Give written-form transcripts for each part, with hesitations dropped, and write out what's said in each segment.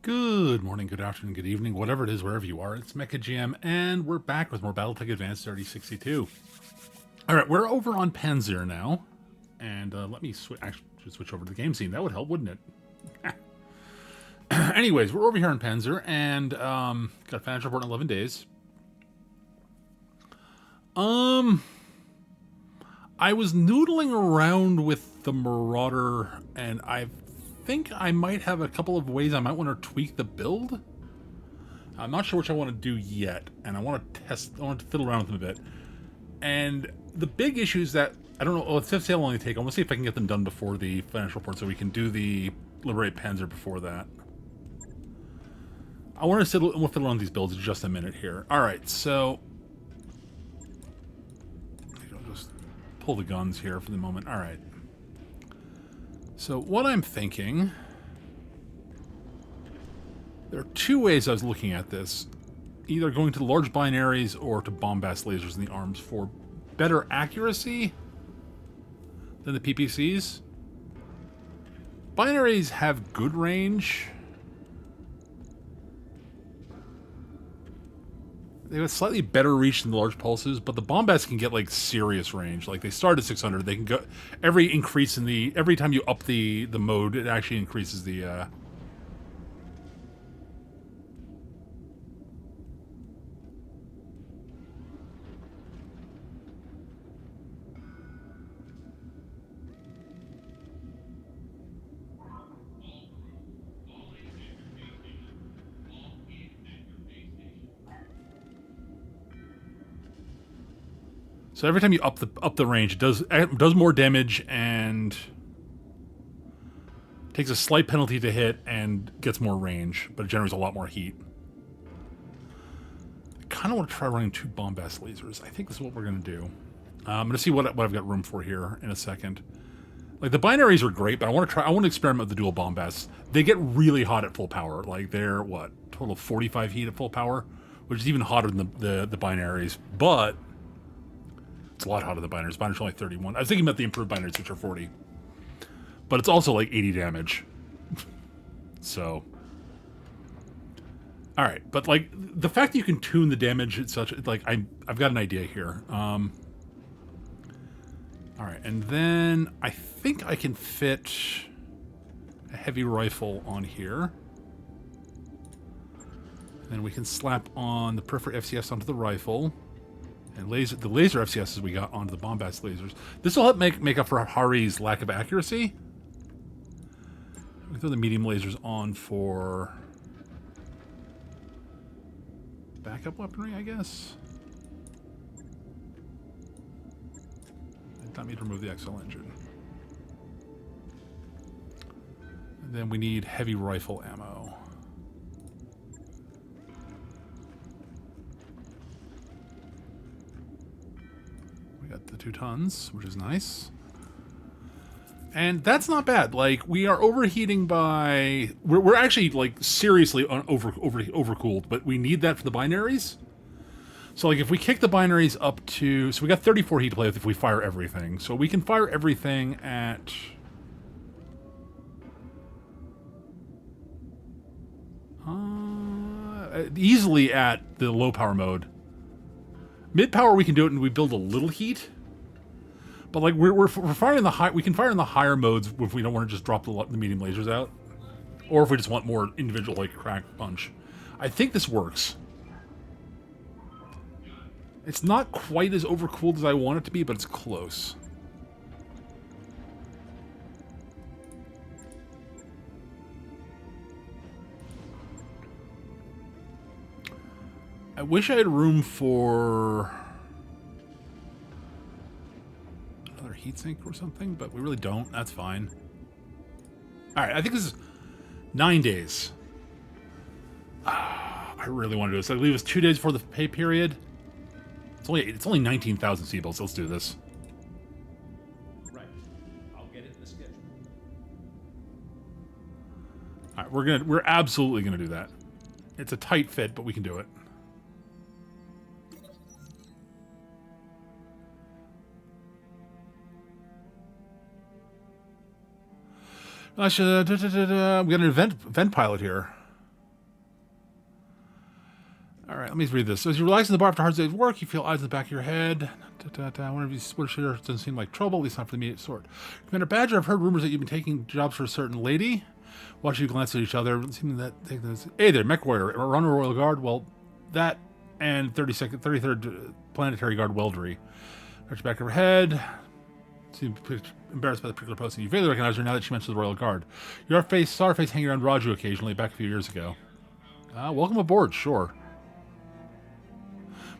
Good morning, good afternoon, good evening, whatever it is, wherever you are. It's MechaGM, and we're back with more BattleTech Advanced 3062. All right, we're over on Panzyr now, and let me actually switch over to the game scene. That would help, wouldn't it? Anyways, we're over here on Panzyr, and got a financial report in 11 days. I was noodling around with the Marauder, and I think I might have a couple of ways I might want to tweak the build. I'm not sure which I want to do yet, and I want to fiddle around with them a bit. And the big issue is that, I don't know, let's see how long they take. I want to see if I can get them done before the financial report so we can do the Liberate Panzer before that. I want to we'll fiddle around with these builds in just a minute here. Alright, so I'll just pull the guns here for the moment. Alright. So what I'm thinking, there are two ways I was looking at this. Either going to large binaries or to bombast lasers in the arms for better accuracy than the PPCs. Binaries have good range. They have slightly better reach than the large pulses, but the bombast can get like serious range. Like they start at 600. They can go every time you up the mode, it actually increases the So every time you up the range, it does more damage and takes a slight penalty to hit and gets more range, but it generates a lot more heat. I kind of want to try running 2 bombast lasers. I think this is what we're going to do. I'm going to see what I've got room for here in a second. Like the binaries are great, but I want to experiment with the dual bombasts. They get really hot at full power. Like they're total of 45 heat at full power, which is even hotter than the binaries, but it's a lot hotter than binaries. Binaries are only 31. I was thinking about the improved binaries, which are 40. But it's also like 80 damage. So. Alright, but like, the fact that you can tune the damage, it's such, like, I've got an idea here. Alright, and then I think I can fit a heavy rifle on here. Then we can slap on the peripheral FCS onto the rifle. And the laser FCSs we got onto the bombast lasers. This will help make up for Hari's lack of accuracy. We throw the medium lasers on for backup weaponry, I guess. I did not mean to remove the XL engine. And then we need heavy rifle ammo. Got the 2 tons, which is nice. And that's not bad. Like, we are overheating by... We're actually, like, seriously overcooled, but we need that for the binaries. So, like, if we kick the binaries up to... So we got 34 heat to play with if we fire everything. So we can fire everything at... easily at the low power mode. Mid power we can do it and we build a little heat, but like we're firing the high. We can fire in the higher modes if we don't want to just drop the medium lasers out, or if we just want more individual like crack punch. I think this works. It's not quite as overcooled as I want it to be, but it's close. I wish I had room for another heatsink or something, but we really don't. That's fine. Alright, I think this is 9 days. I really want to do this. I believe it's 2 days before the pay period. It's only 19,000 seabolts. Let's do this. Right. I'll get it in the schedule. Alright, we're absolutely gonna do that. It's a tight fit, but we can do it. We got an event pilot here. All right, let me read this. So as you relax in the bar after a hard day's work, you feel eyes in the back of your head. Whenever you switch here, it doesn't seem like trouble, at least not for the immediate sort. Commander Badger, I've heard rumors that you've been taking jobs for a certain lady. Watching you glance at each other, it seems that hey there, Mech Warrior, run a Royal Guard. Well, that and 33rd Planetary Guard Weldery. Touch back of her head. Seem embarrassed by the particular posting. You vaguely recognize her now that she mentioned the Royal Guard. Your face saw her face hanging around Raju occasionally back a few years ago. Welcome aboard, sure.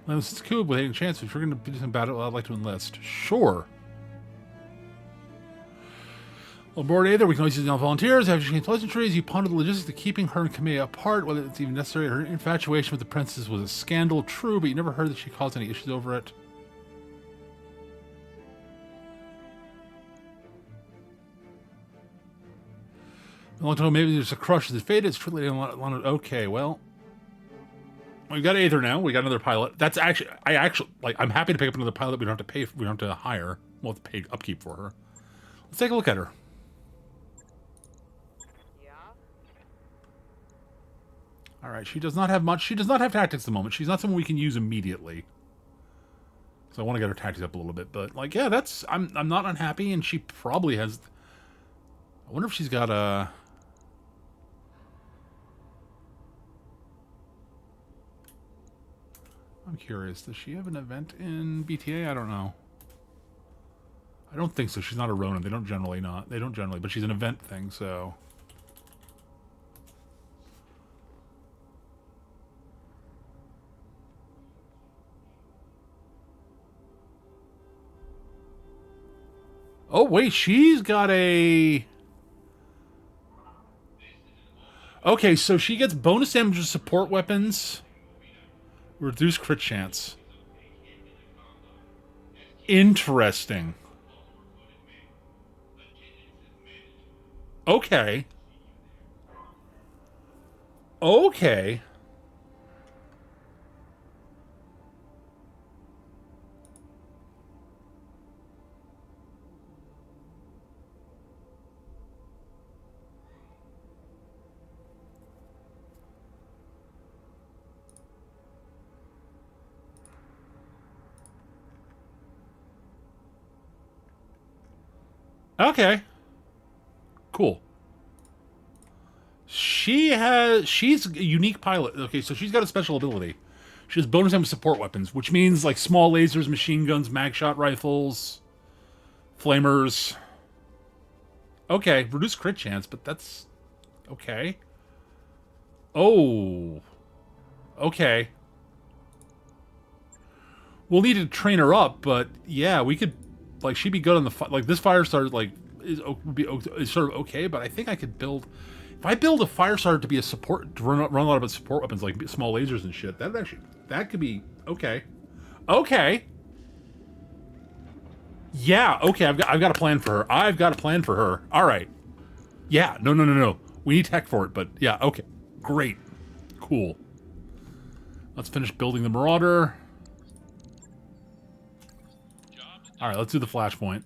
Well, this is cool with taking a chance. If you're going to do some battle, I'd like to enlist. Sure. Aboard Aether, we can always use volunteers. After exchanged pleasantries, you ponder the logistics of keeping her and Kamea apart, whether it's even necessary. Her infatuation with the princess was a scandal, true, but you never heard that she caused any issues over it. A long time, maybe there's a crush. Is it faded? It's truly okay, well, we got Aether now. We got another pilot. That's actually, I'm happy to pick up another pilot. We don't have to pay. We don't have to hire. We'll have to pay upkeep for her. Let's take a look at her. Yeah. All right. She does not have much. She does not have tactics at the moment. She's not someone we can use immediately. So I want to get her tactics up a little bit. But like, yeah, that's. I'm not unhappy, and she probably has. I wonder if she's got a. I'm curious. Does she have an event in BTA? I don't know. I don't think so. She's not a Ronin. They don't generally, but she's an event thing, so. Oh, wait, she's got a. Okay, so she gets bonus damage to support weapons. Reduced crit chance. Interesting. Okay. Okay. Okay. Cool. She's a unique pilot. Okay, so she's got a special ability. She has bonus damage support weapons, which means like small lasers, machine guns, mag shot rifles, flamers. Okay, reduced crit chance, but that's okay. Oh. Okay. We'll need to train her up, but yeah, we could. Like, she'd be good on the like this fire starter, like is sort of okay, but I think I could build if I build a fire starter to be a support to run a lot of support weapons like small lasers and shit. That could be okay. Okay. Yeah. Okay. I've got a plan for her. All right. Yeah. No. We need tech for it, but yeah. Okay. Great. Cool. Let's finish building the Marauder. All right, let's do the flashpoint.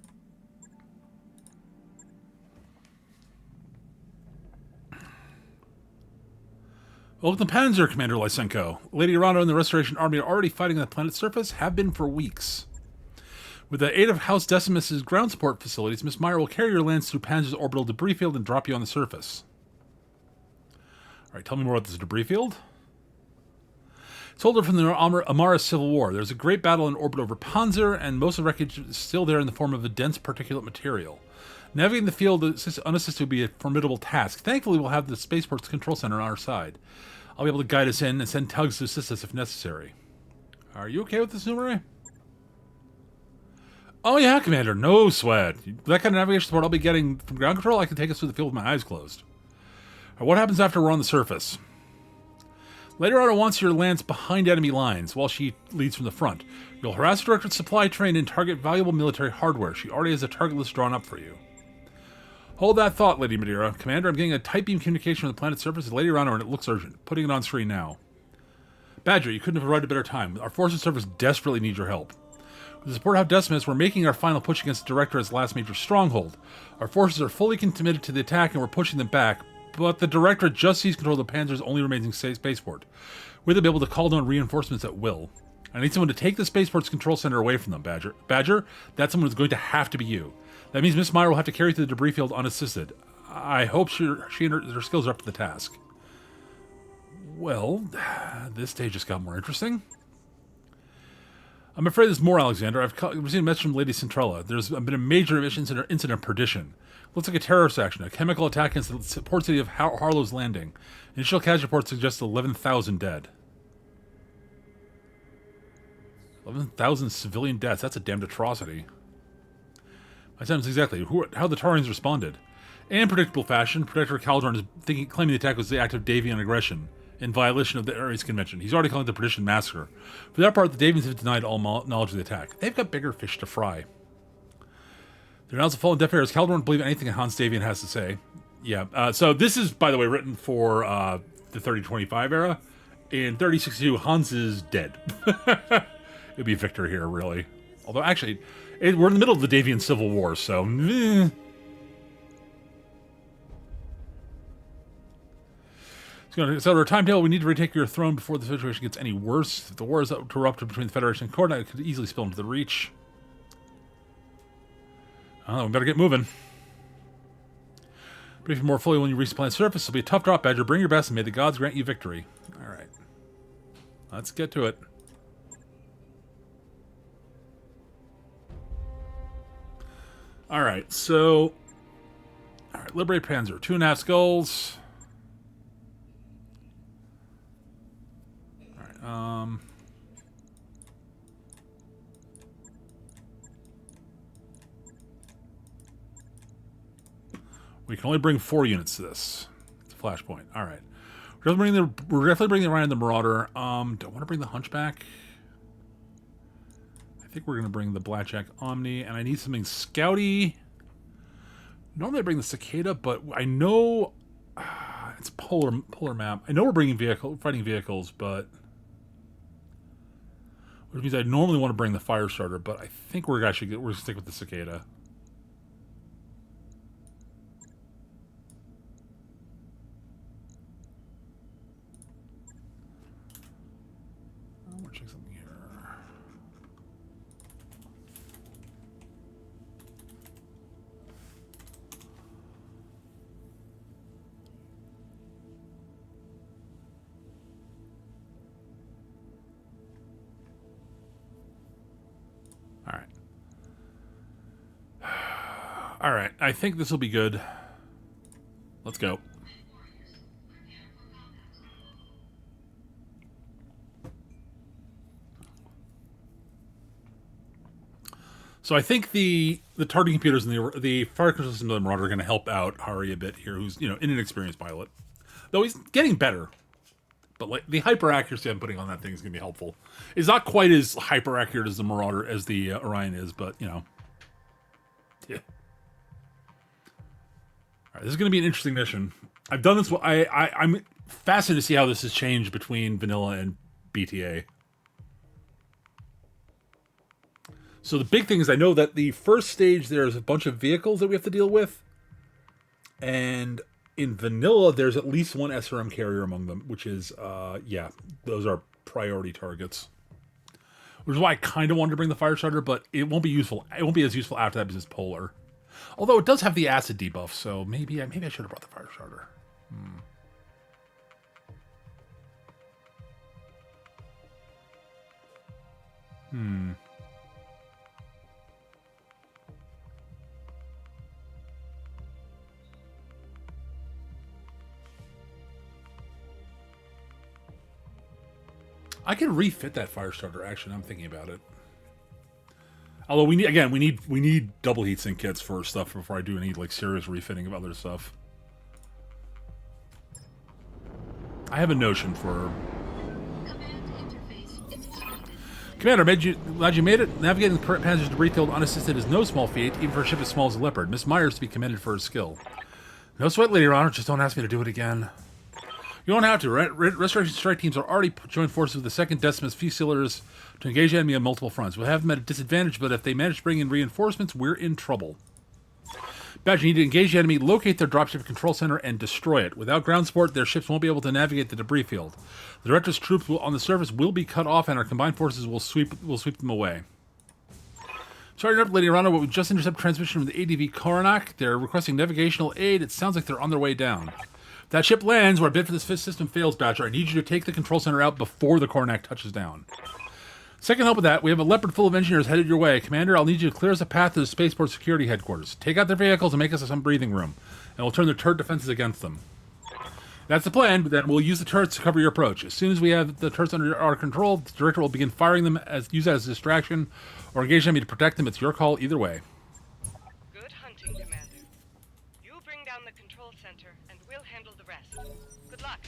Welcome to Panzyr, Commander Lysenko. Lady Arano and the Restoration Army are already fighting on the planet's surface, have been for weeks. With the aid of House Decimus' ground support facilities, Miss Meyer will carry your lands through Panzyr's orbital debris field and drop you on the surface. All right, tell me more about this debris field. It's older from the Amara Civil War. There's a great battle in orbit over Panzyr, and most of the wreckage is still there in the form of a dense particulate material. Navigating the field unassisted would be a formidable task. Thankfully, we'll have the Spaceport's control center on our side. I'll be able to guide us in and send tugs to assist us if necessary. Are you okay with this, Numeray? Oh yeah, Commander, no sweat. That kind of navigation support I'll be getting from ground control, I can take us through the field with my eyes closed. Right, what happens after we're on the surface? Later on, wants your lands behind enemy lines, while she leads from the front. You'll harass Directorate supply train and target valuable military hardware. She already has a target list drawn up for you. Hold that thought, Lady Madeira. Commander, I'm getting a tight beam communication from the planet's surface with Lady Rano, and it looks urgent. Putting it on screen now. Badger, you couldn't have arrived at a better time. Our forces service desperately need your help. With the support of Decimus, we're making our final push against the Directorate's last major stronghold. Our forces are fully committed to the attack, and we're pushing them back, but the Directorate just seized control of the Panzyr's only remaining spaceport, where they'll be able to call down reinforcements at will. I need someone to take the spaceport's control center away from them, Badger. Badger, that someone is going to have to be you. That means Miss Meyer will have to carry through the debris field unassisted. I hope she and her skills are up to the task. Well, this day just got more interesting. I'm afraid there's more, Alexander. I've received a message from Lady Centrella. There's been a major incident of perdition. Looks like a terrorist action, a chemical attack against the port city of Harlow's Landing. Initial casualty report suggests 11,000 dead. 11,000 civilian deaths. That's a damned atrocity. My sentence exactly. How the Taurians responded. In predictable fashion, Protector Caldron is claiming the attack was the act of Davian aggression, in violation of the Ares Convention. He's already calling it the Perdition Massacre. For that part, the Davians have denied all knowledge of the attack. They've got bigger fish to fry. They're now fallen deaf ears. Caldron won't believe anything Hans Davian has to say. Yeah, so this is, by the way, written for the 3025 era. In 3062, Hans is dead. It'd be Victor here, really. Although, actually, we're in the middle of the Davian Civil War, so... So our timetable, we need to retake your throne before the situation gets any worse. If the war is erupted between the Federation and Coordinate, it could easily spill into the Reach. We better get moving. Brief more fully when you reach the planet's surface. It'll be a tough drop, Badger. Bring your best and may the gods grant you victory. Alright. Let's get to it. Alright, so... Alright, liberate Panzyr. 2.5 skulls. We can only bring 4 units to this. It's a flashpoint. All right. We're definitely bringing the Ryan and the Marauder. Do I want to bring the Hunchback? I think we're going to bring the Blackjack Omni, and I need something scouty. Normally I bring the Cicada, but I know it's polar map. I know we're bringing fighting vehicles, but which means I normally want to bring the Firestarter, but I think we're going to stick with the Cicada. I want to check something here. All right, I think this will be good. Let's go. So I think the targeting computers and the fire control system of the Marauder are going to help out Hari a bit here, who's an inexperienced pilot, though he's getting better. But like the hyper accuracy I'm putting on that thing is going to be helpful. It's not quite as hyper accurate as the Marauder as the Orion is, but yeah. All right, this is going to be an interesting mission. I've done this. I'm fascinated to see how this has changed between vanilla and BTA. So the big thing is I know that the first stage there's a bunch of vehicles that we have to deal with, and in vanilla there's at least one SRM carrier among them, which is yeah, those are priority targets. Which is why I kind of wanted to bring the Firestarter, but it won't be useful. It won't be as useful after that because it's polar. Although it does have the acid debuff, so maybe I should have brought the Firestarter. I can refit that Firestarter. Actually, I'm thinking about it. Although we need double heatsink kits for stuff before I do any like serious refitting of other stuff. I have a notion for. Commander, glad you made it. Navigating the Panzyr's debris field unassisted is no small feat, even for a ship as small as a Leopard. Miss Myers to be commended for her skill. No sweat, Lady Honor. Just don't ask me to do it again. You don't have to. Restoration strike teams are already joined forces with the 2nd Decimus Fusiliers to engage the enemy on multiple fronts. We'll have them at a disadvantage, but if they manage to bring in reinforcements, we're in trouble. Badger, you need to engage the enemy, locate their dropship control center, and destroy it. Without ground support, their ships won't be able to navigate the debris field. The Director's troops on the surface will be cut off, and our combined forces will sweep them away. Sorry to interrupt, Lady Arana, but we just intercepted transmission from the ADV Koronak. They're requesting navigational aid. It sounds like they're on their way down. If that ship lands where a bid for this fifth system fails, Badger, I need you to take the control center out before the Koronak touches down. Second help with that, we have a Leopard full of engineers headed your way. Commander, I'll need you to clear us a path to the spaceport security headquarters. Take out their vehicles and make us some breathing room, and we'll turn their turret defenses against them. That's the plan, but then we'll use the turrets to cover your approach. As soon as we have the turrets under our control, the Director will begin firing them, use that as a distraction, or engage enemy to protect them. It's your call either way. Good hunting, Commander. You bring down the control center, and we'll handle the rest. Good luck.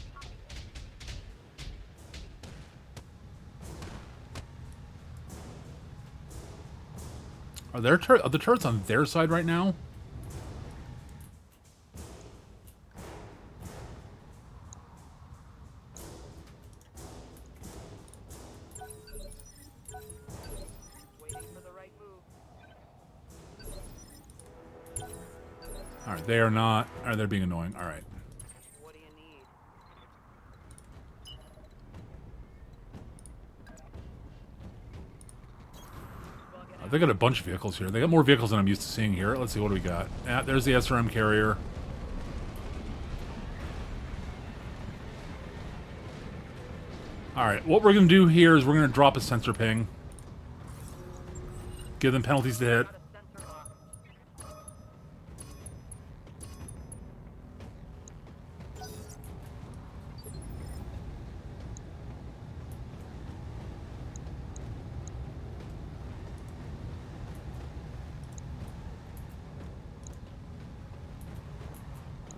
Are the turrets on their side right now? Alright, they are not. Alright, they're being annoying. Alright. What do you need? They got a bunch of vehicles here. They got more vehicles than I'm used to seeing here. Let's see, what do we got? There's the SRM carrier. Alright, what we're going to do here is we're going to drop a sensor ping. Give them penalties to hit.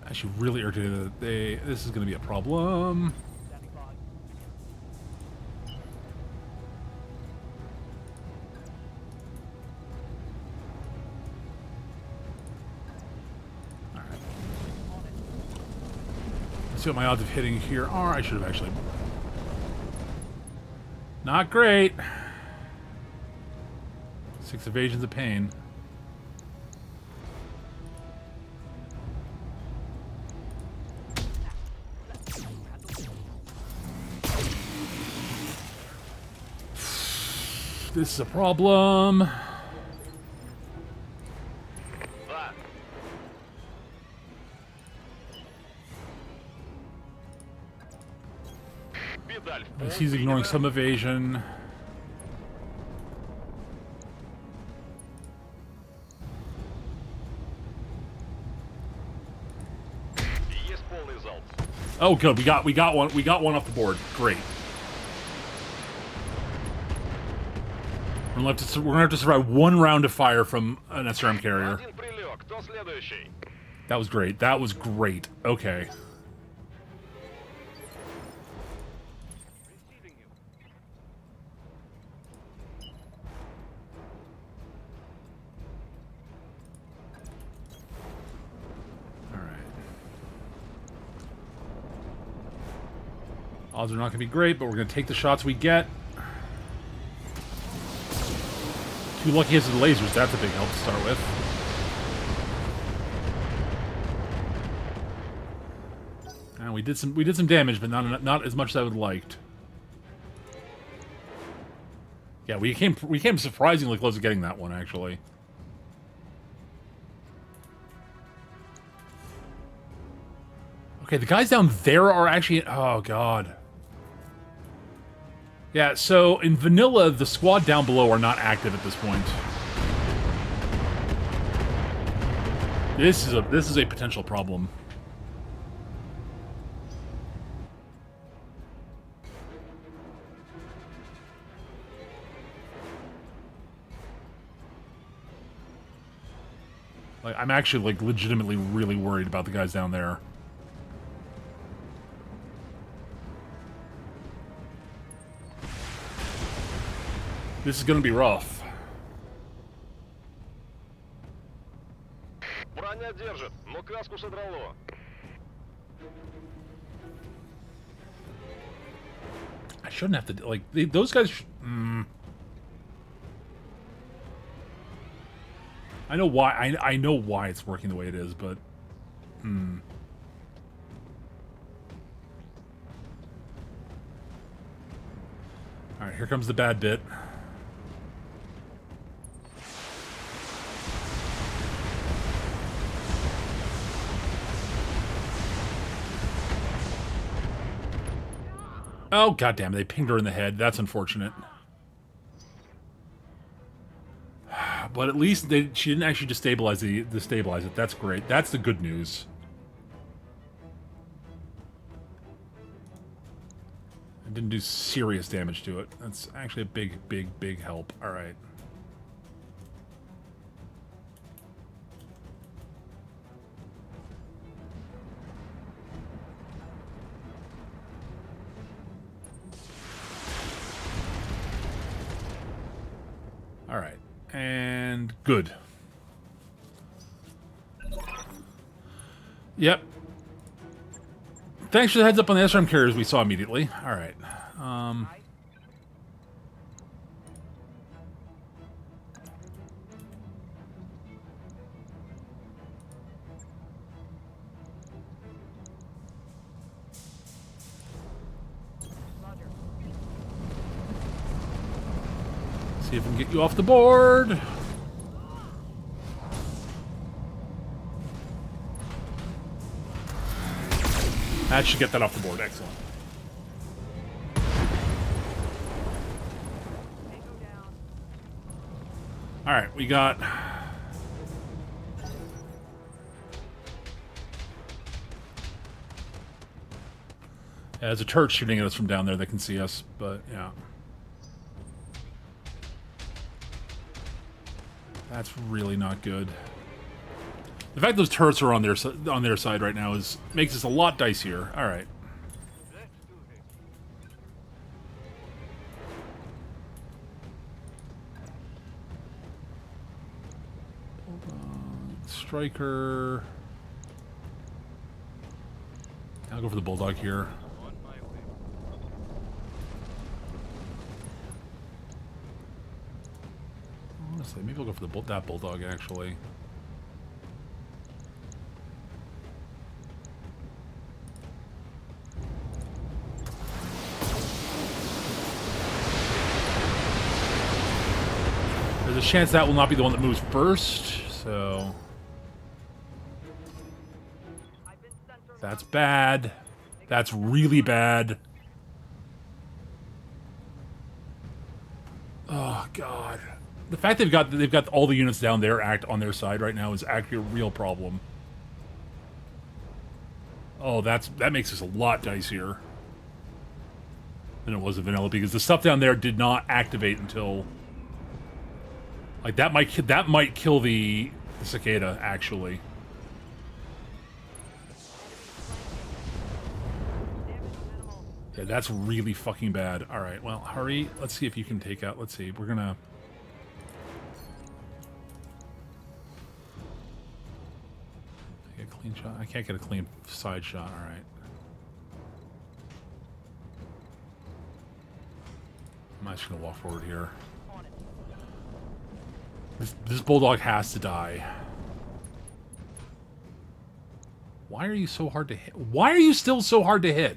Actually, really irritated that this is going to be a problem. Alright. Let's see what my odds of hitting here are. I should have actually... Not great. 6 evasions of pain. This is a problem. He's ignoring some evasion. Oh, good. We got one off the board. Great. We're gonna have to survive one round of fire from an SRM carrier. That was great. That was great. Okay. Alright. Odds are not gonna be great, but we're gonna take the shots we get. Too lucky he has the lasers. That's a big help to start with. And we did some damage, but not as much as I would have liked. Yeah, we came surprisingly close to getting that one, actually. Okay, the guys down there are actually... Oh, God. Yeah, so in vanilla, the squad down below are not active at this point. This is a potential problem. Like, I'm actually, like, legitimately really worried about the guys down there. This is gonna be rough. I shouldn't have to, like, those guys... I know why. I know why it's working the way it is, but all right, here comes the bad bit. Oh, goddamn! They pinged her in the head. That's unfortunate. But at least she didn't actually destabilize it. That's great. That's the good news. It didn't do serious damage to it. That's actually a big, big, big help. All right. All right. And good. Yep. Thanks for the heads up on the SRM carriers we saw immediately. All right. See if we can get you off the board. That should get that off the board. Excellent. All right, we got... Yeah, there's a turret shooting at us from down there that can see us, but yeah. That's really not good. The fact those turrets are on their side right now makes this a lot dicier. All right. Striker. I'll go for the bulldog here. Honestly, maybe I'll go for that bulldog actually. There's a chance that will not be the one that moves first, so... That's bad. That's really bad. Oh, God. The fact they've got all the units down there on their side right now is actually a real problem. Oh, that makes this a lot dicier than it was in vanilla, because the stuff down there did not activate until... Like, that might kill the cicada, actually. Yeah, that's really fucking bad. Alright, well, hurry. Let's see if you can take out... Let's see, we're gonna... Get a clean shot? I can't get a clean side shot, alright. I'm just gonna walk forward here. This bulldog has to die. Why are you so hard to hit? Why are you still so hard to hit?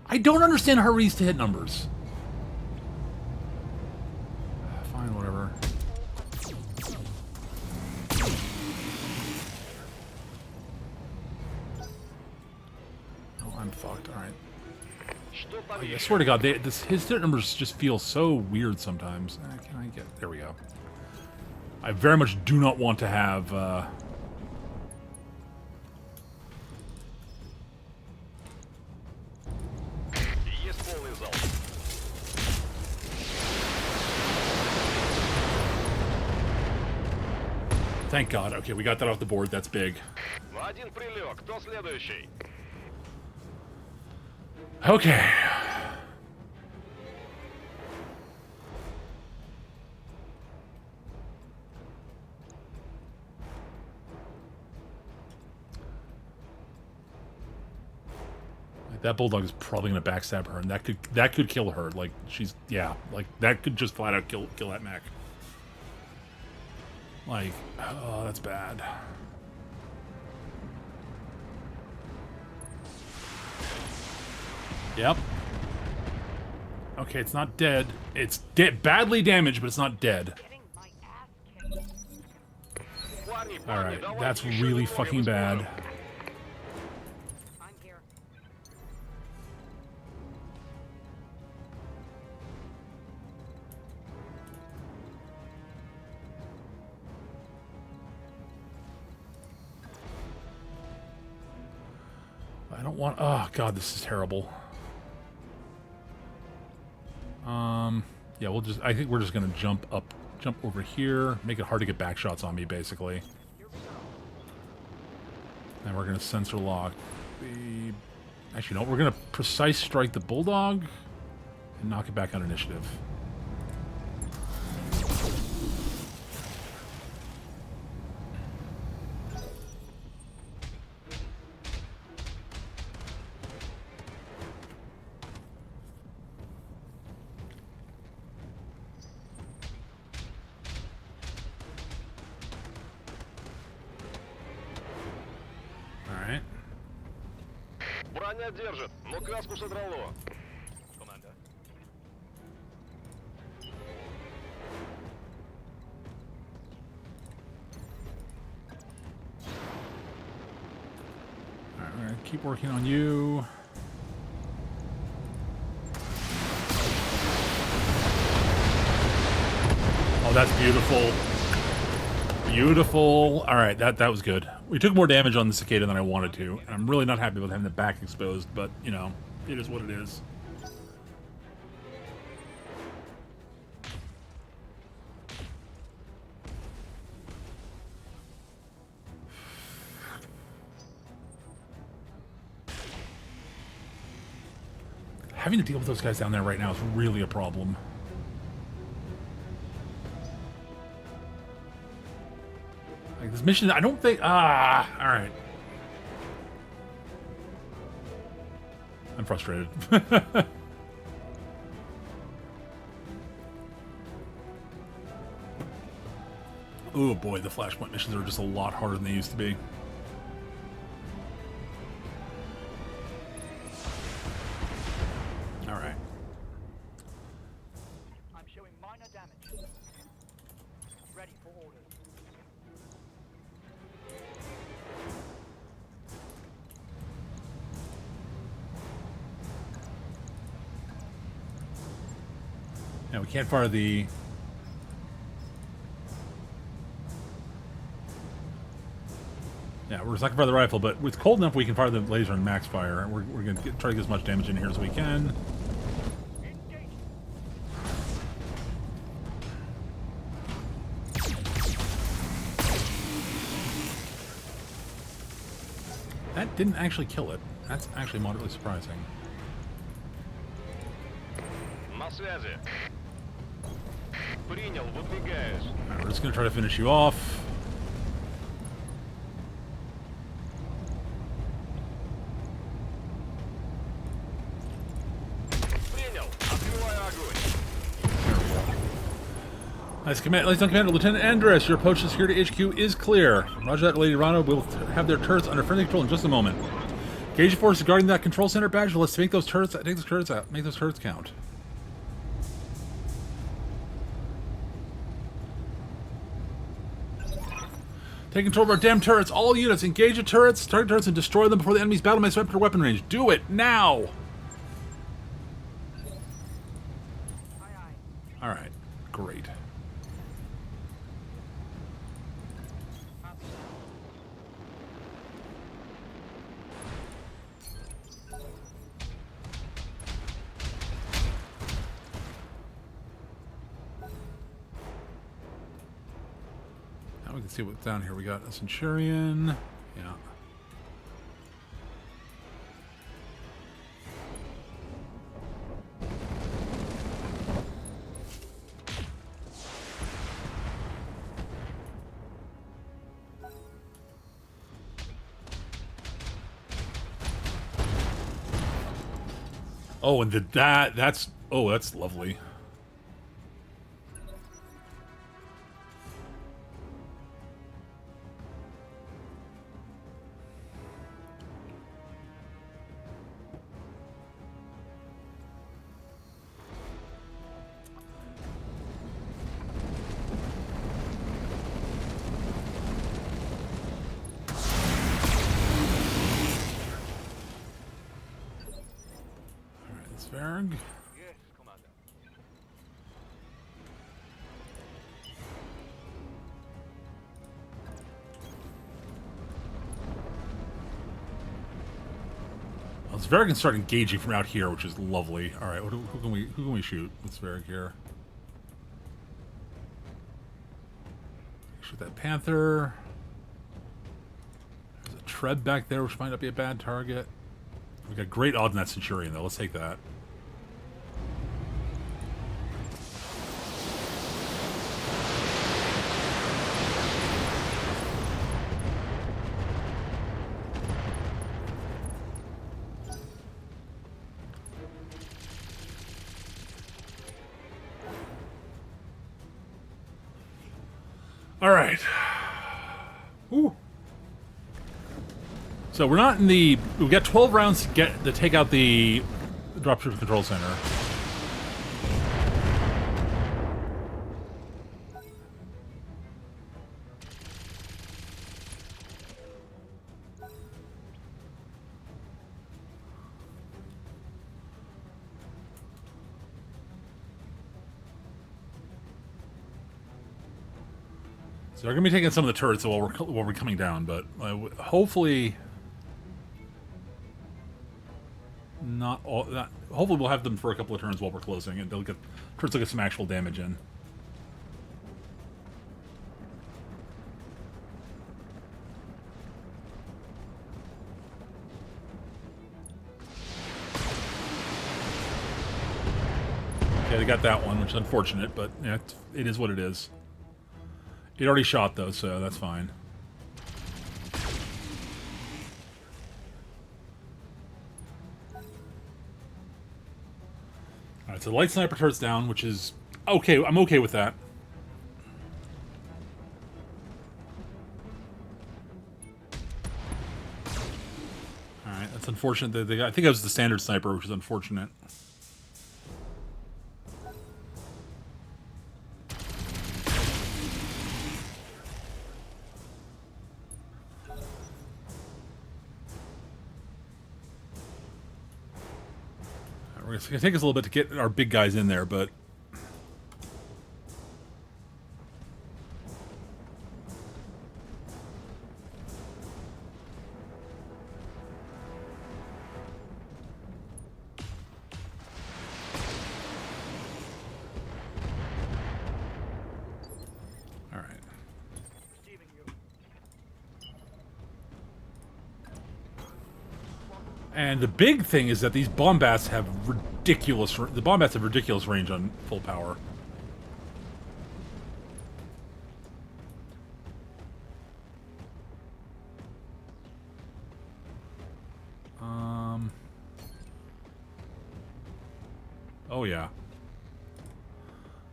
I don't understand Hari's to hit numbers. Fine, whatever. Oh, I'm fucked. Alright. I swear to God, his hit numbers just feel so weird sometimes. Can I get... There we go. I very much do not want to have... Thank God. Okay, we got that off the board. That's big. Okay. That bulldog is probably going to backstab her, and that could kill her. Like she's like that could just flat out kill that mech. Like, oh, that's bad. Yep. Okay, it's not dead. It's badly damaged, but it's not dead. Alright, that's really fucking bad. I'm here. I don't want... Oh, God, this is terrible. Yeah, we'll just... I think we're just gonna jump over here, make it hard to get back shots on me, basically. And we're gonna sensor lock the... Actually, no, we're gonna precise strike the bulldog and knock it back on initiative. Броня держит, но каску содрало. Commander. Alright, we're gonna keep working on you. Oh, that's beautiful. Beautiful. Alright, that was good. We took more damage on the cicada than I wanted to, and I'm really not happy with having the back exposed, but, you know, it is what it is. Having to deal with those guys down there right now is really a problem. Like, this mission, I don't think... alright. I'm frustrated. Oh boy, the flashpoint missions are just a lot harder than they used to be. Alright. I'm showing minor damage. Ready for orders. Yeah, we can't fire the... Yeah, we're not going to fire the rifle, but it's cold enough we can fire the laser and max fire. We're going to try to get as much damage in here as we can. That didn't actually kill it. That's actually moderately surprising. На связи. Принял, выдвигаюсь. Alright, we're just going to try to finish you off. Принял. Открываю огонь. Nice command, Lieutenant Commander, Lieutenant Andres, your approach to security HQ is clear. Roger that, Lady Rano. We'll have their turrets under friendly control in just a moment. Gauge forces guarding that control center badge. Let's make those turrets. Take those turrets out. Make those turrets count. Take control of our damn turrets. All units, engage the turrets, target turrets, and destroy them before the enemy's battle mates swept to weapon range. Do it now. All right, great. Now we can see what's down here. We got a Centurion. Yeah. Oh, and that's oh, that's lovely. Varg. Yes, Commander. Well, Zverg can start engaging from out here, which is lovely. All right, who can we shoot with Zverg here? Shoot that Panther. There's a Treb back there, which might not be a bad target. We got great odds in that Centurion, though. Let's take that. All right. Ooh. So we're not in the. We've got 12 rounds to take out the dropship control center. So they're going to be taking some of the turrets while we're coming down, but hopefully not all. Hopefully we'll have them for a couple of turns while we're closing, and turrets will get some actual damage in. Okay, they got that one, which is unfortunate, but yeah, it is what it is. It already shot, though, so that's fine. Alright, so the light sniper turret's down, which is okay. I'm okay with that. Alright, that's unfortunate that I think that was the standard sniper, which is unfortunate. It's going to take us a little bit to get our big guys in there, but... All right. Receiving you. And the big thing is that these bombats have ridiculous... The bombats have ridiculous range on full power. Oh, yeah.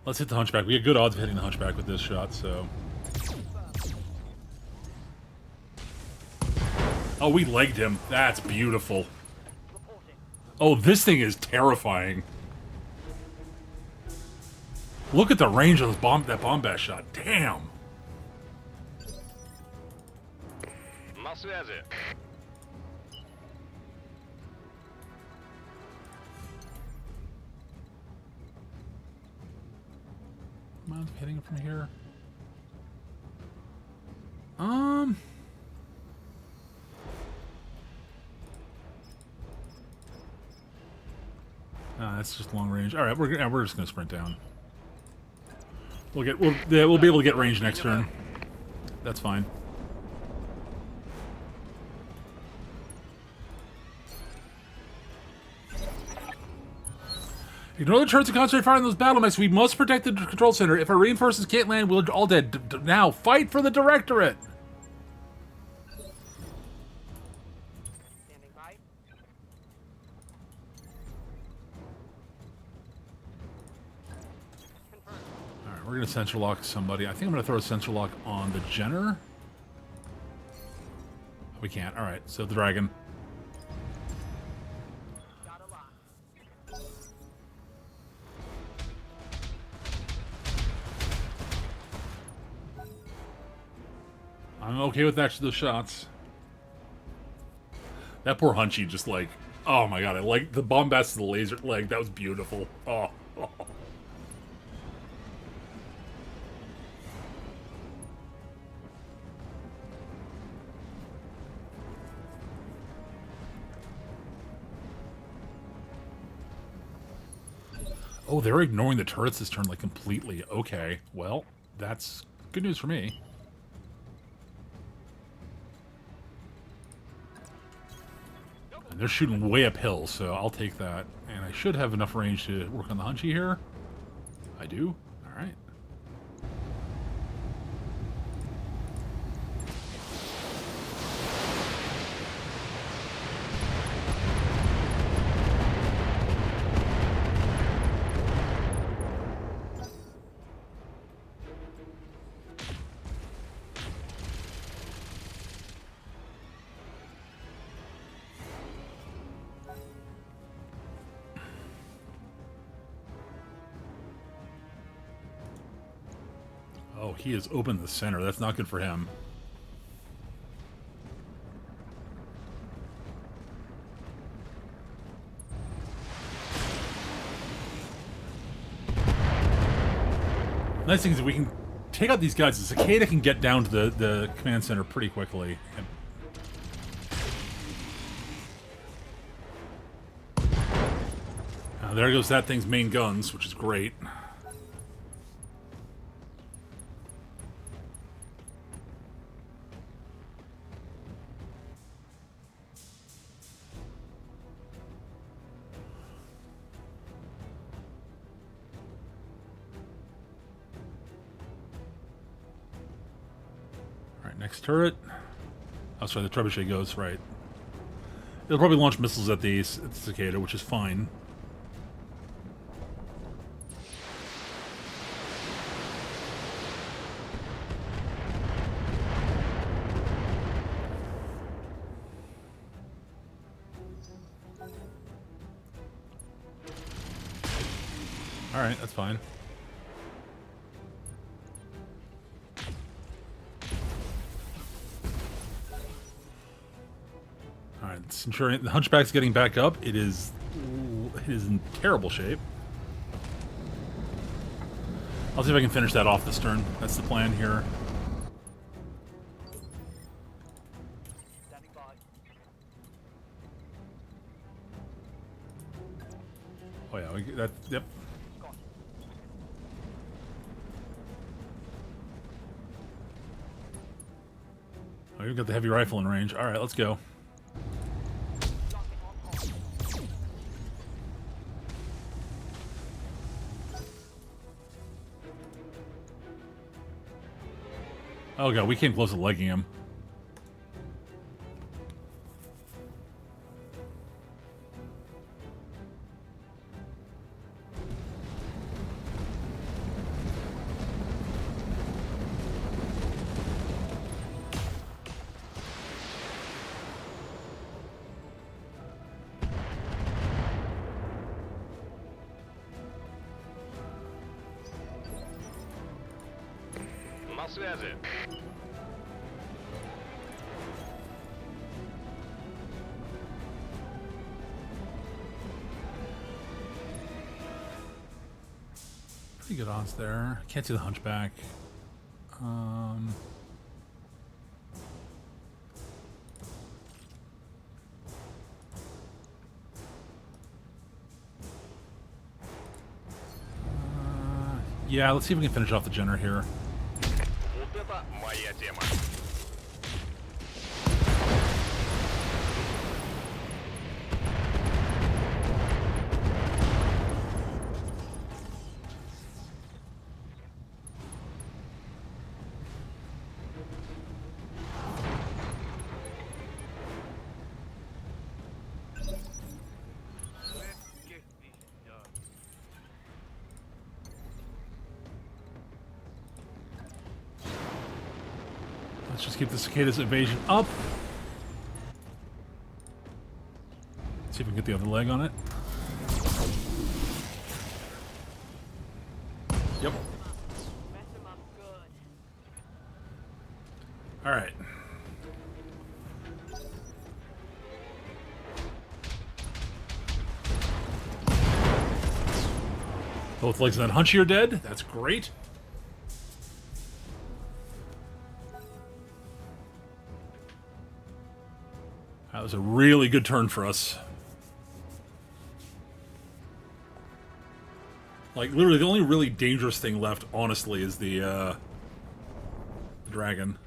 Let's hit the Hunchback. We get good odds of hitting the Hunchback with this shot, so... Oh, we legged him. That's beautiful. Oh, this thing is terrifying. Look at the range of that bombast shot. Damn. На связи. Come on, hitting it from here. That's just long range. All right, we're just gonna sprint down. We'll be able to get range next turn. That's fine. Ignore the turrets and concentrate fire on those battle mechs. We must protect the control center. If our reinforcements can't land, we're all dead. Now, fight for the Directorate! Standing by. We're going to sensor lock somebody. I think I'm going to throw a sensor lock on the Jenner. We can't. All right, so the dragon. Got a lock. I'm okay with actually those shots. That poor Hunchy just like, oh my god, I like the bombast of the laser leg. That was beautiful. Oh. Oh, they're ignoring the turrets this turn like completely. Okay, well, that's good news for me. And they're shooting way uphill, so I'll take that. And I should have enough range to work on the Hunchy here. I do. All right. Oh, he has opened the center. That's not good for him. Nice thing is we can take out these guys. The Cicada can get down to the command center pretty quickly. There goes that thing's main guns, which is great. Next turret. Oh, sorry, the trebuchet goes, right. It'll probably launch missiles at the Cicada, which is fine. Alright, that's fine. Alright, Centurion, the Hunchback's getting back up. It is in terrible shape. I'll see if I can finish that off this turn. That's the plan here. Standing by. Oh yeah, that, yep. Gone. Oh, you've got the heavy rifle in range. Alright, let's go. Locking on hold. Oh god, we came close to legging him. На связи. Pretty good odds there. Can't see the Hunchback. Yeah, let's see if we can finish off the Jenner here. Вот это моя тема. Let's get this done. Just keep the cicada's evasion up. See if we can get the other leg on it. Yep. Mess him up good. All right. Both legs of that Hunchy are dead. That's great. That was a really good turn for us. Like, literally, the only really dangerous thing left, honestly, is the dragon.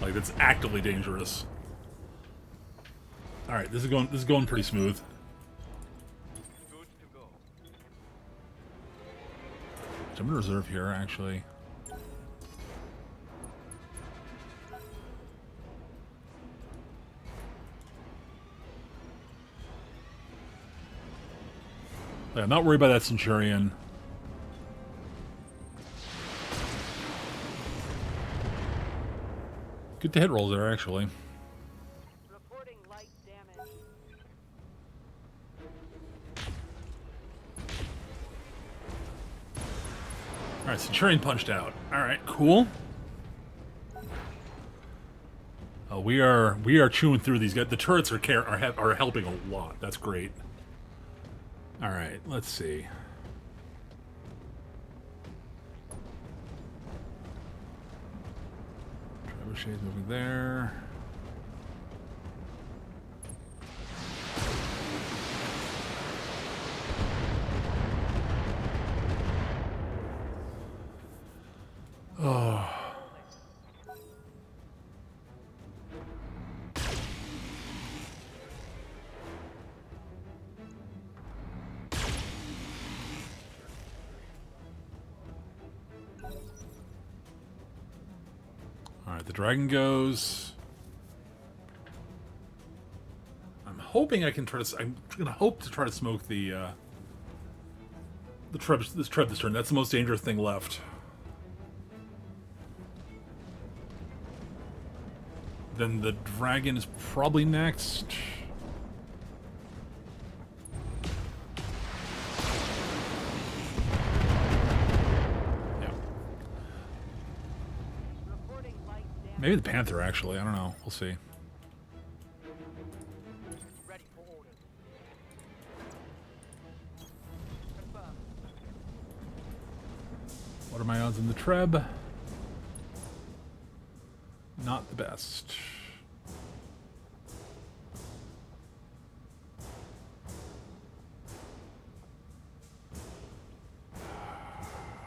Like, that's actively dangerous. All right, this is going pretty smooth. Good to go. I'm gonna reserve here, actually. Yeah, I'm not worried about that Centurion. Good to hit rolls there, actually. Reporting light damage. Alright, Centurion punched out. Alright, cool. Oh, we are chewing through these guys. The turrets are helping a lot. That's great. Alright, let's see. Trebuchet's moving there. Oh. Alright, the dragon goes. I'm hoping I can try to. I'm gonna hope to try to smoke the Treb this turn. That's the most dangerous thing left. Then the dragon is probably next. Yeah. Reporting light damage. Maybe the Panther, actually. I don't know. We'll see. Ready for order. Confirm. What are my odds in the Treb? Not the best.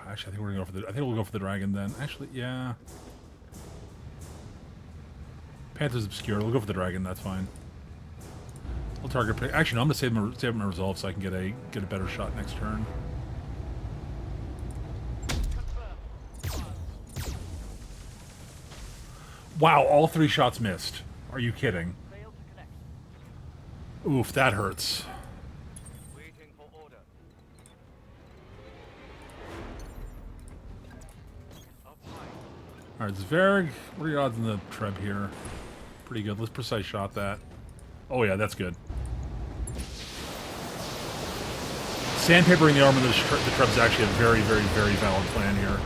Actually, I think we're gonna go for the. I think we'll go for the dragon then. Actually, yeah. Panther's obscure. We'll go for the dragon. That's fine. We'll target. Actually, no, I'm gonna save my resolve so I can get a better shot next turn. Wow, all 3 shots missed. Are you kidding? Failed to connect. Oof, that hurts. Waiting for order. Up high. Alright, Zverg, what are your odds in the Treb here? Pretty good. Let's precise shot that. Oh yeah, that's good. Sandpapering the armor of the Treb's actually a very, very, very valid plan here.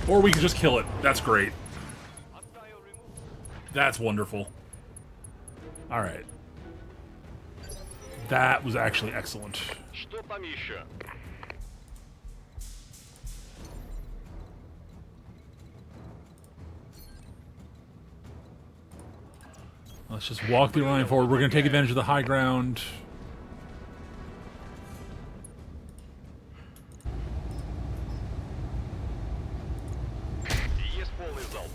Or we can just kill it. That's great. Hostile removed. That's wonderful. Alright. That was actually excellent. Что там еще? Let's just walk the line forward. We're going to take advantage of the high ground. Есть полный залп.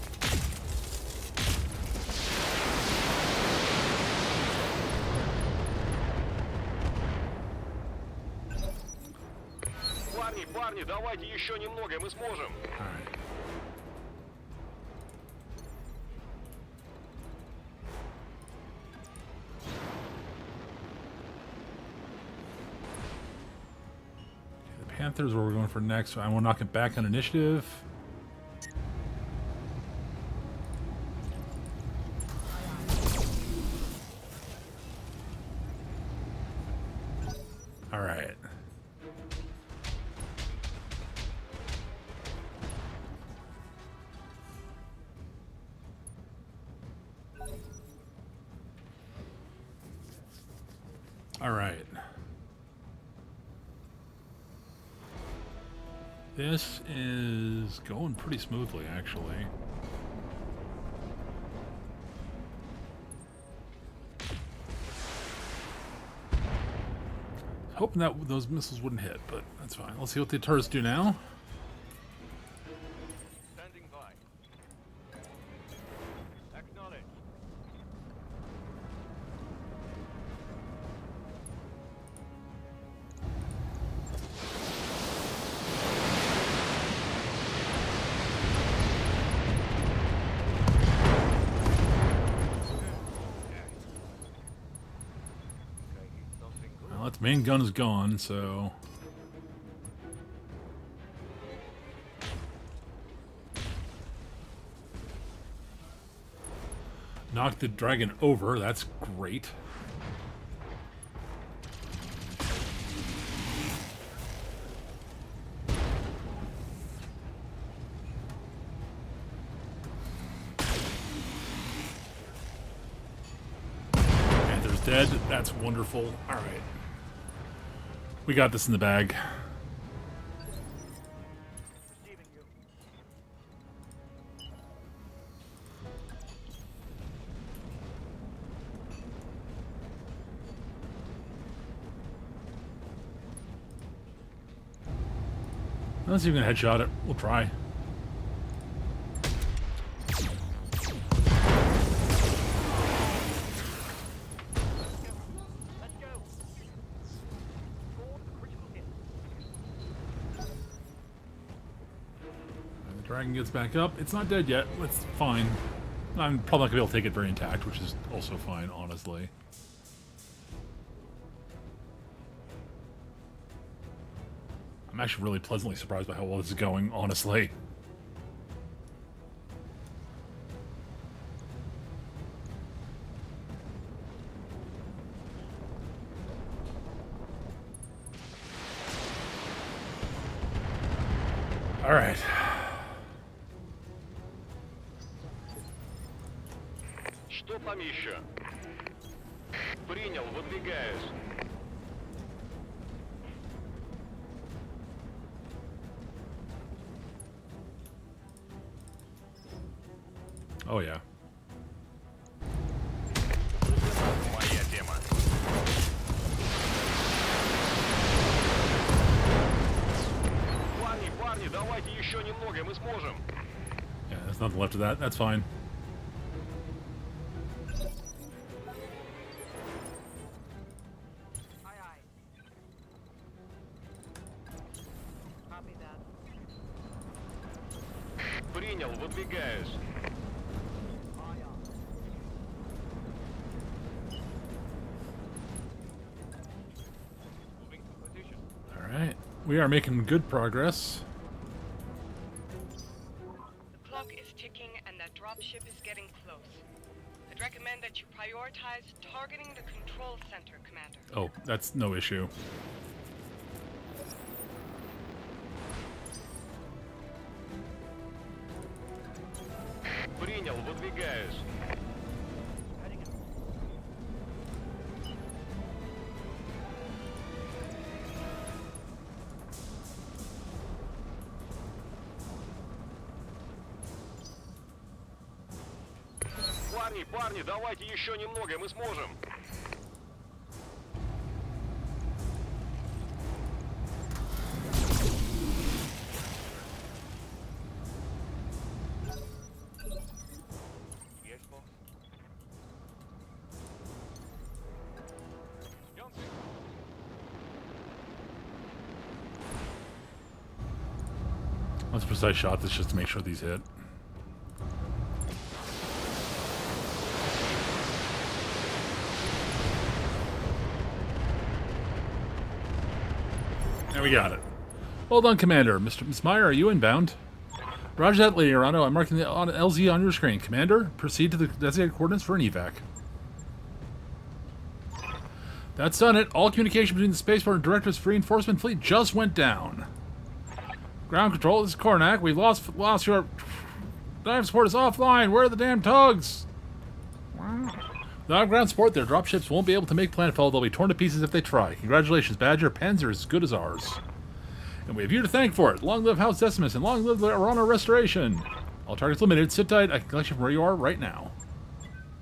Парни, давайте еще немного, мы сможем. Alright. Panthers where we're going for next. I want to knock it back on initiative. All right. All right. This is going pretty smoothly, actually. Hoping that those missiles wouldn't hit, but that's fine. Let's see what the turrets do now. Standing by. Acknowledge. Well, its main gun is gone, so... Knock the dragon over, that's great. Panther's dead, that's wonderful. Alright. We got this in the bag. Receiving you. Let's see if we can headshot it. We'll try. Let's go. Score a critical hit. The dragon gets back up. It's not dead yet. It's fine. I'm probably not going to be able to take it very intact, which is also fine, honestly. I'm actually really pleasantly surprised by how well this is going, honestly. All right. Что там еще? Принял, выдвигаюсь. Oh, yeah. Моя тема. Парни, давайте еще немного, мы сможем. Yeah, there's nothing left of that. That's fine. Aye, aye. Copy that. Принял, выдвигаюсь. Aye, aye. Moving to position. All right. We are making good progress. The clock is ticking and that dropship is getting close. I'd recommend that you prioritize targeting the control center, Commander. Oh, that's no issue. Принял, выдвигаюсь. Heading out. Парни, давайте еще немного, мы сможем. Есть, босс. Let's precise shot this just to make sure these hit. There we got it. Well done, Commander. Miss Meyer, are you inbound? Roger that, Lady Arano. I'm marking the LZ on your screen. Commander, proceed to the designated coordinates for an evac. That's done it. All communication between the spaceport and Directorate's reinforcement fleet just went down. Ground control, this is Kornak. We've lost your... Dive support is offline. Where are the damn tugs? Without ground support, their dropships won't be able to make planetfall. They'll be torn to pieces if they try. Congratulations, Badger. Panzyr is as good as ours. And we have you to thank for it. Long live House Decimus and long live the Arana Restoration. All targets limited. Sit tight. I can collect you from where you are right now.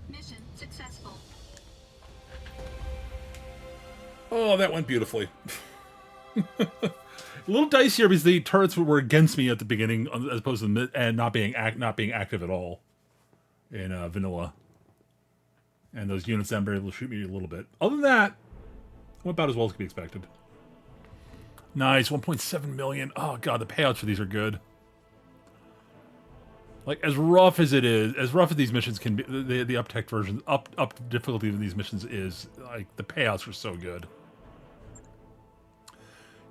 Mission successful. Oh, that went beautifully. A little dicier because the turrets were against me at the beginning, as opposed to and not being active at all in vanilla. And those units then were able to shoot me a little bit. Other than that, went about as well as could be expected. Nice, 1.7 million. Oh god, the payouts for these are good. Like, as rough as it is, as rough as these missions can be, the up-tech version, up difficulty of these missions is, like, the payouts are so good.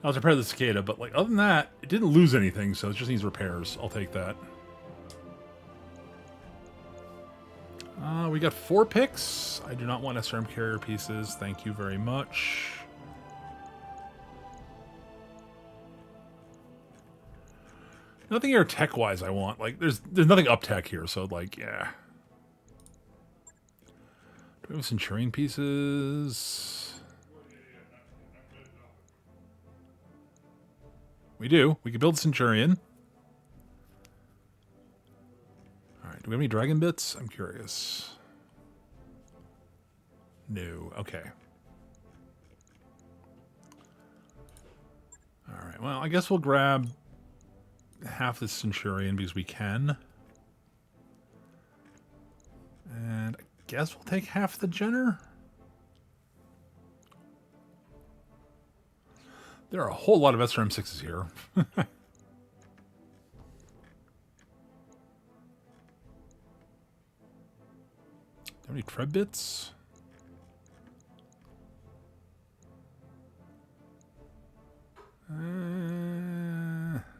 I was repaired the cicada, but, like, other than that, it didn't lose anything, so it just needs repairs. I'll take that. We got 4 picks. I do not want SRM carrier pieces. Thank you very much. Nothing here tech-wise I want. Like, there's nothing up-tech here, so, like, yeah. Do we have Centurion pieces? We do. We can build a Centurion. Alright, do we have any Dragon Bits? I'm curious. No. Okay. Alright, well, I guess we'll grab half the Centurion because we can. And I guess we'll take half the Jenner. There are a whole lot of SRM6s here. Do you have any Treb bits?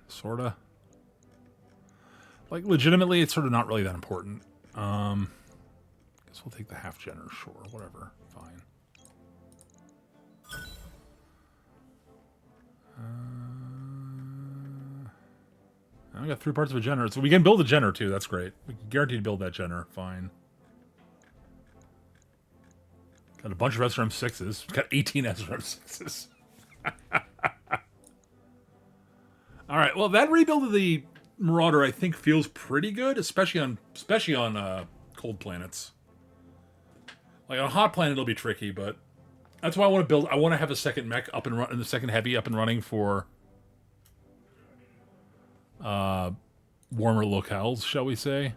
Sorta. Like, legitimately, it's sort of not really that important. Guess we'll take the half Jenner, sure, whatever, fine. I got 3 parts of a Jenner, so we can build a Jenner too, that's great. We can guarantee to build that Jenner, fine. Got a bunch of SRM6s. Got 18 SRM6s. Alright, well, that rebuild of the Marauder, I think, feels pretty good, especially on cold planets. Like, on a hot planet, it'll be tricky, but that's why I want to build. I want to have a second mech up and running, the second heavy up and running for warmer locales, shall we say.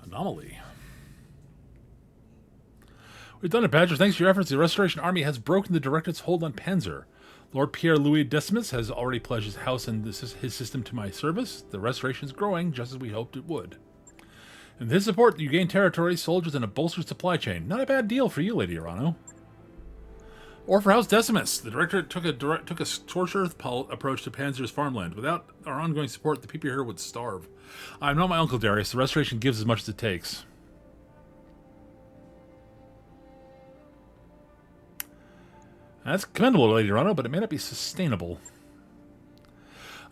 Anomaly. We've done it, Badger. Thanks to your efforts, the Restoration Army has broken the Directorate's hold on Panzyr. Lord Pierre-Louis Decimus has already pledged his house and his system to my service. The Restoration is growing, just as we hoped it would. And with his support, you gain territory, soldiers, and a bolstered supply chain. Not a bad deal for you, Lady Arano. Or for House Decimus. The Directorate took a scorched earth approach to Panzyr's farmland. Without our ongoing support, the people here would starve. I'm not my Uncle Darius. The Restoration gives as much as it takes. That's commendable, Lady Arano, but it may not be sustainable.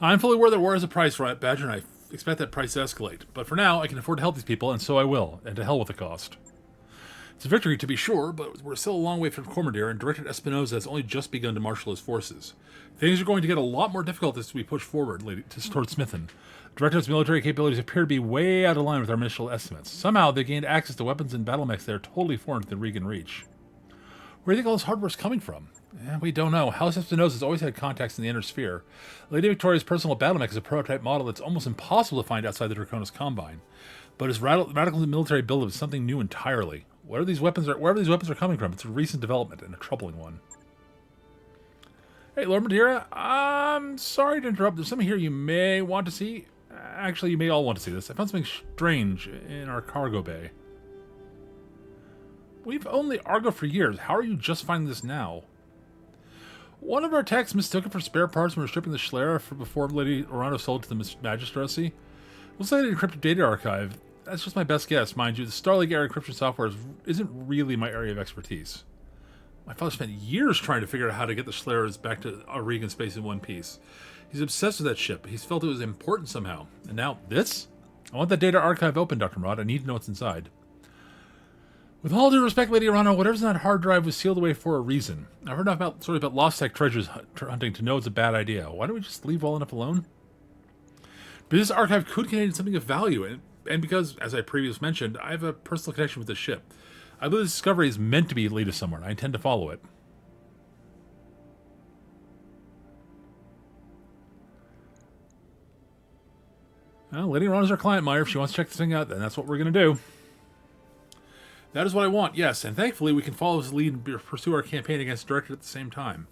I'm fully aware that war is a price, right, Badger, and I expect that price to escalate. But for now, I can afford to help these people, and so I will, and to hell with the cost. It's a victory, to be sure, but we're still a long way from Cormadir, and Director Espinosa has only just begun to marshal his forces. Things are going to get a lot more difficult as we push forward towards Smithen. Directorate's military capabilities appear to be way out of line with our initial estimates. Somehow, they gained access to weapons and battle mechs that are totally foreign to the Regan Reach. Where do you think all this hardware is coming from? We don't know. House Espinosa has always had contacts in the Inner Sphere. Lady Victoria's personal battle mech is a prototype model that's almost impossible to find outside the Draconis Combine. But his radical military build is something new entirely. Wherever these weapons are coming from, it's a recent development and a troubling one. Hey, Lord Madeira, I'm sorry to interrupt. There's something here you may want to see. Actually, you may all want to see this. I found something strange in our cargo bay. We've owned the Argo for years. How are you just finding this now? One of our techs mistook it for spare parts when we were stripping the Schleyer before Lady Orano sold it to the Magistracy. We'll say an encrypted data archive. That's just my best guess. Mind you, the Starlink area encryption software isn't really my area of expertise. My father spent years trying to figure out how to get the Schleyers back to Regan space in one piece. He's obsessed with that ship. He's felt it was important somehow. And now, this? I want that data archive open, Dr. Murad. I need to know what's inside. With all due respect, Lady Orano, whatever's in that hard drive was sealed away for a reason. I've heard enough about lost tech treasures hunting to know it's a bad idea. Why don't we just leave well enough alone? But this archive could contain something of value, and because, as I previously mentioned, I have a personal connection with this ship. I believe this discovery is meant to lead us somewhere, and I intend to follow it. Well, Lady Orano's our client, Meyer. If she wants to check this thing out, then that's what we're going to do. That is what I want, yes, and thankfully we can follow his lead and pursue our campaign against Directorate at the same time.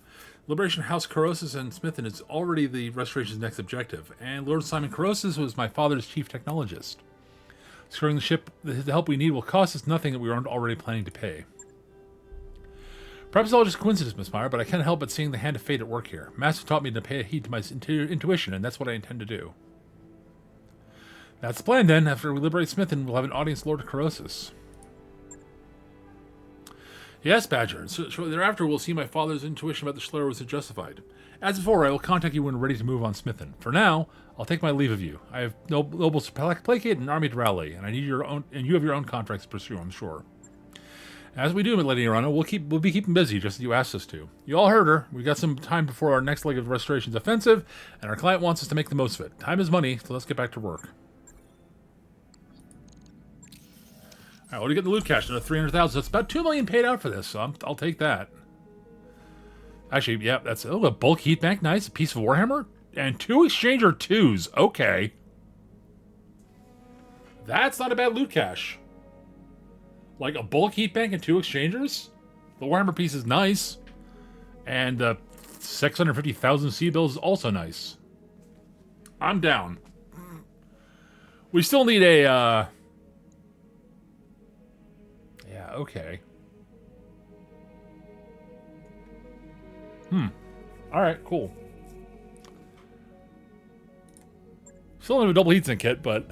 Liberation House Carosis and Smithen is already the Restoration's next objective, and Lord Simon Carosis was my father's chief technologist. Securing the ship, the help we need will cost us nothing that we aren't already planning to pay. Perhaps it's all just coincidence, Miss Meyer, but I can't help but seeing the hand of fate at work here. Master taught me to pay heed to my intuition, and that's what I intend to do. That's the plan, then. After we liberate Smithen, we'll have an audience Lord Carosis. Yes, Badger. Shortly thereafter, we'll see my father's intuition about the Schleyer was justified. As before, I will contact you when ready to move on Smithen. For now, I'll take my leave of you. I have nobles to placate and an army to rally, and I need your own, and you have your own contracts to pursue, I'm sure. As we do, Lady Orano, we'll be keeping busy, just as you asked us to. You all heard her. We've got some time before our next leg of Restoration's offensive, and our client wants us to make the most of it. Time is money, so let's get back to work. All right, what do you get in the loot cache? Another 300,000. That's about 2 million paid out for this, so I'll take that. Actually, yeah, that's a bulk heat bank, nice. A piece of Warhammer and 2 exchanger 2s. Okay, that's not a bad loot cache. Like a bulk heat bank and 2 exchangers. The Warhammer piece is nice, and the 650,000 sea bills is also nice. I'm down. We still need a. Okay. Alright, cool. Still don't have a double heatsink kit, but...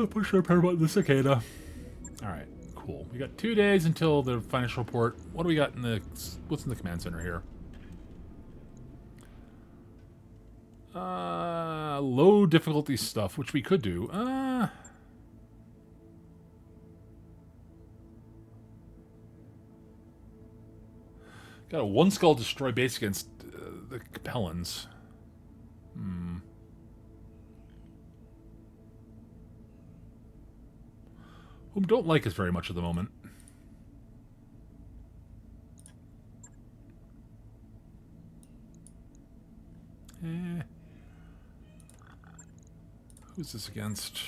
push our power button the cicada. Alright, cool. We got 2 days until the financial report. What do we got in the... What's in the command center here? Low difficulty stuff, which we could do. Got a 1 skull destroy base against the Capellans. Whom don't like us very much at the moment. Who's this against?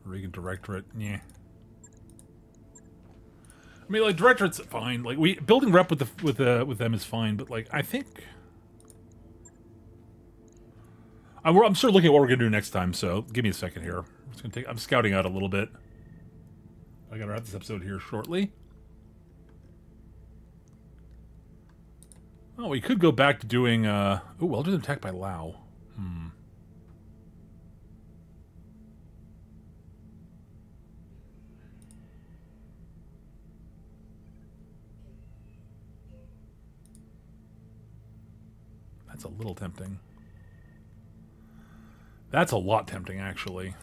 Regan Directorate? Yeah. I mean, like, Directorate's fine. Like, building rep with them is fine, but like, I think I'm sort of looking at what we're gonna do next time. So give me a second here. I'm scouting out a little bit. I gotta wrap this episode here shortly. Oh, we could go back to doing. Oh, well, do an attack by Lao. That's a little tempting. That's a lot tempting, actually.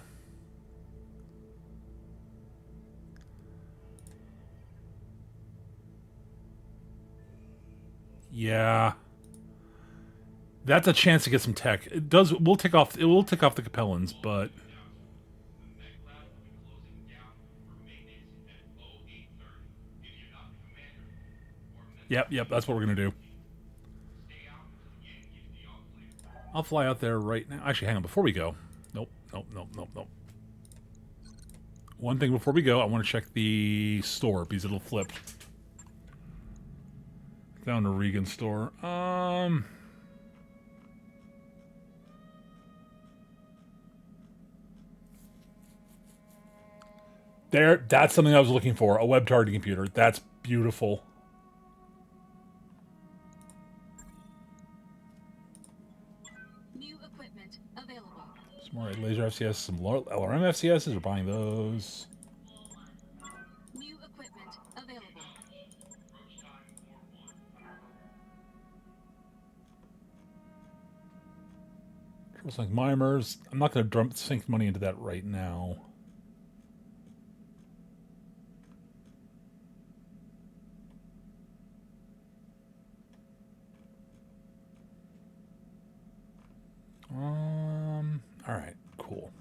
Yeah. That's a chance to get some tech. It does. It will tick off the Capellans, but yep, that's what we're gonna do. I'll fly out there right now. Actually, hang on. Before we go, nope. One thing before we go, I want to check the store because it'll flip. Down to Regan's store. There, that's something I was looking for. A web targeting computer. That's beautiful. New equipment available. Some more laser FCS, some LRM FCSs. We're buying those. New equipment available. Like mimers. I'm not going to sink money into that right now. All right, cool.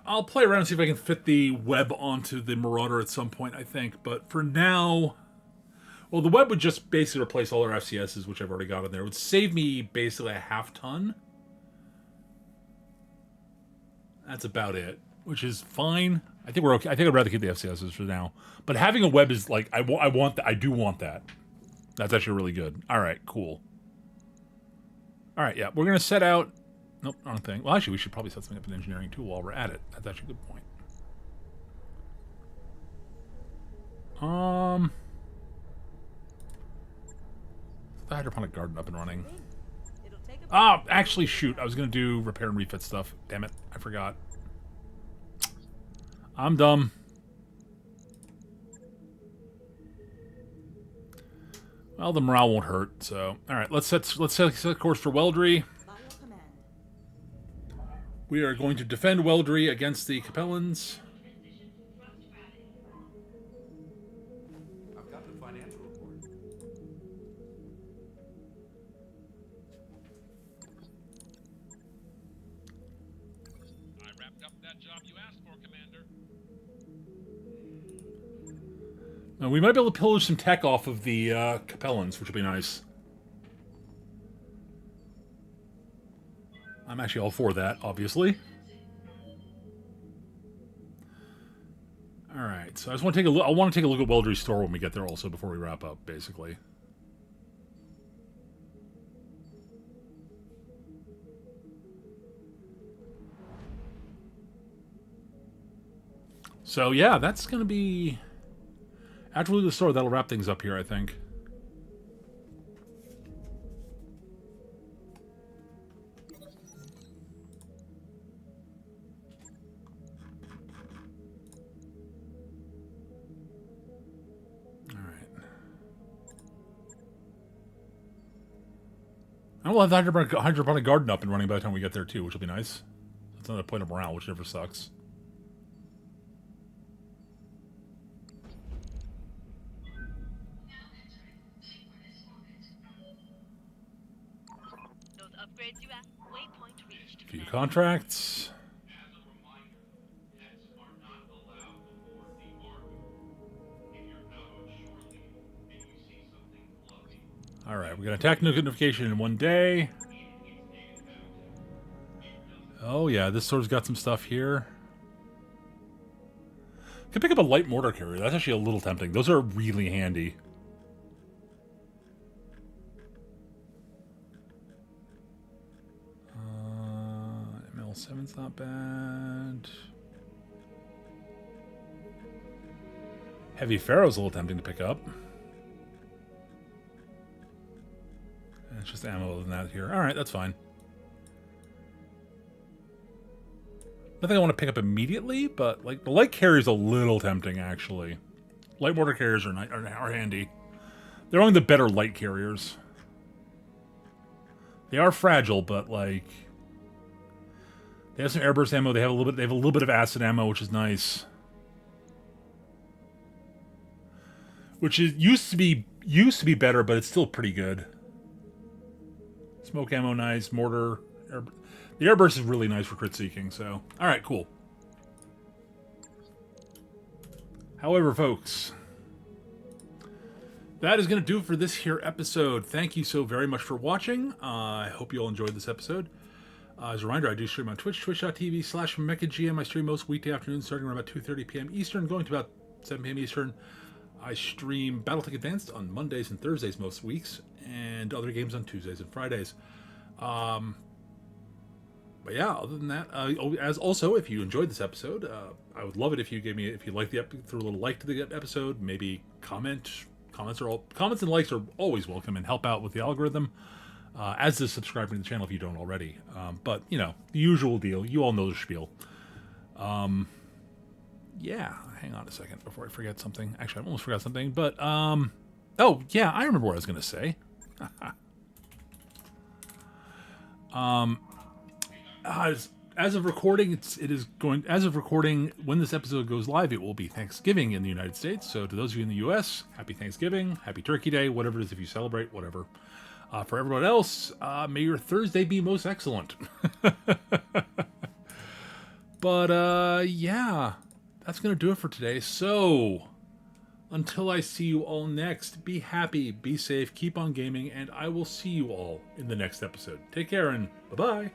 I'll play around and see if I can fit the web onto the Marauder at some point, I think. But for now, well, the web would just basically replace all our FCSs, which I've already got in there. It would save me basically a half ton. That's about it, which is fine. I think we're okay. I think I'd rather keep the FCSs for now. But having a web is like, I want that. I do want that. That's actually really good. All right, cool. All right, yeah, we're going to set out... Nope, wrong thing. Well, actually, we should probably set something up in engineering, too, while we're at it. That's actually a good point. The hydroponic garden up and running. Ah, actually, shoot. I was going to do repair and refit stuff. Damn it. I forgot. I'm dumb. Well, the morale won't hurt, so... Alright, let's set course for Weldry. We are going to defend Weldry against the Capellans. I've got the financial report. I wrapped up that job you asked for, Commander. Now, we might be able to pillage some tech off of the Capellans, which will be nice. I'm actually all for that, obviously. Alright, so I just want to take a look. I want to take a look at Weldry's store when we get there also before we wrap up, basically. So yeah, that's gonna be... After we leave the store, that'll wrap things up here, I think. And we'll have the hydroponic garden up and running by the time we get there, too, which will be nice. That's another point of morale, which never sucks. Those upgrades you asked, waypoint reached. Few contracts. Alright, we got attack notification in 1 day. Oh yeah, this store's got some stuff here. Could pick up a light mortar carrier. That's actually a little tempting. Those are really handy. ML7's not bad. Heavy Pharaoh's a little tempting to pick up. It's just ammo than that here. Alright, that's fine. Nothing I want to pick up immediately, but like the light carrier's a little tempting, actually. Light mortar carriers are handy. They're only the better light carriers. They are fragile, but like they have some airburst ammo. They have a little bit of acid ammo, which is nice. Which is used to be better, but it's still pretty good. Smoke ammo, nice. Mortar. The airburst is really nice for crit seeking, so... Alright, cool. However, folks, that is going to do it for this here episode. Thank you so very much for watching. I hope you all enjoyed this episode. As a reminder, I do stream on Twitch, twitch.tv/MechaGM. I stream most weekday afternoons starting around about 2:30 p.m. Eastern, going to about 7 p.m. Eastern. I stream BattleTech Advanced on Mondays and Thursdays most weeks, and other games on Tuesdays and Fridays. But yeah, other than that, as also, if you enjoyed this episode, I would love it if you liked threw a little like to the episode, maybe comment. Comments and likes are always welcome and help out with the algorithm. As is subscribing to the channel if you don't already. But you know, the usual deal. You all know the spiel. Yeah, hang on a second before I forget something. Actually, I almost forgot something, but oh yeah, I remember what I was gonna say. As of recording, as of recording, when this episode goes live, it will be Thanksgiving in the United States. So to those of you in the US, happy Thanksgiving, happy Turkey Day, whatever it is if you celebrate, whatever. For everyone else, may your Thursday be most excellent. But yeah, that's gonna do it for today. So until I see you all next, be happy, be safe, keep on gaming, and I will see you all in the next episode. Take care and bye-bye.